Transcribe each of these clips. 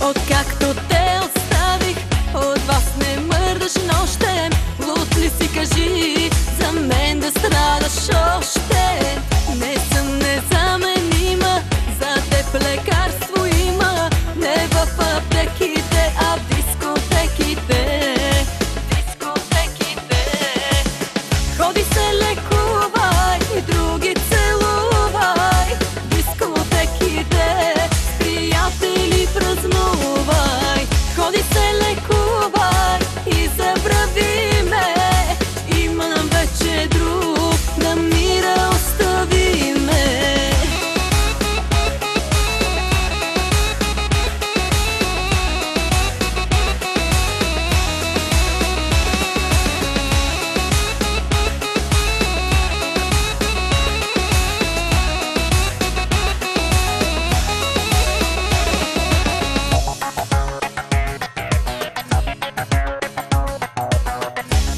Откакто те оставих, от вас не мърдаш нощем. Луд ли си, кажи, за мен да страдаш още? Не съм незаменима, за теб лекарство има. Не в аптеките, а в дискотеките. Ходи се лекувай и други целувай. Дискотеките, с приятели празнувай. Ходи се лекувай и забрави ме. Има нам вече друг, на мира остави ме.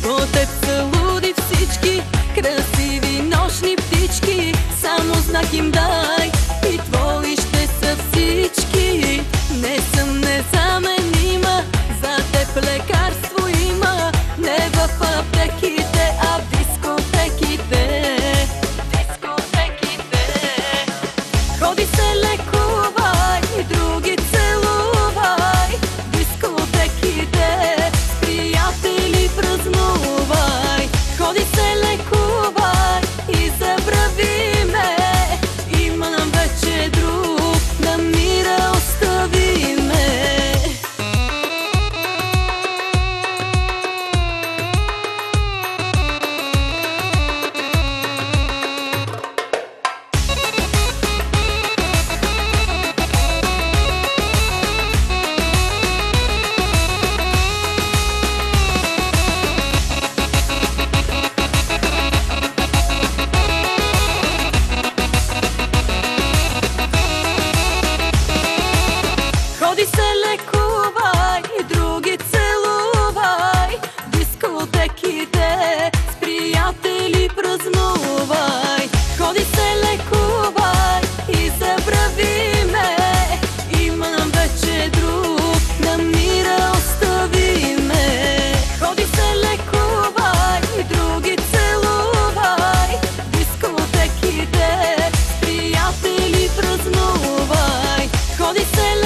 От теб са луди всички, красиви нощни птички. Само знак им дай и твои ще са всички. Не съм незаменима, за теб лекарство има. Не в аптеките, а в дискотеките. Ходи се лекувай и други целувай. Дискотеките, с приятели празнувай. Ходи се лекувай и забрави ме. Има нам вече друг, на мира остави ме. Ходи се лекувай и други целувай. Дискотеките, с приятели празнувай. Ходи се лекувай и забрави ме. Има нам вече друг, на мира остави ме. Ходи се лекувай и други целувай. Дискотеките, с приятели празнувай. Ходи се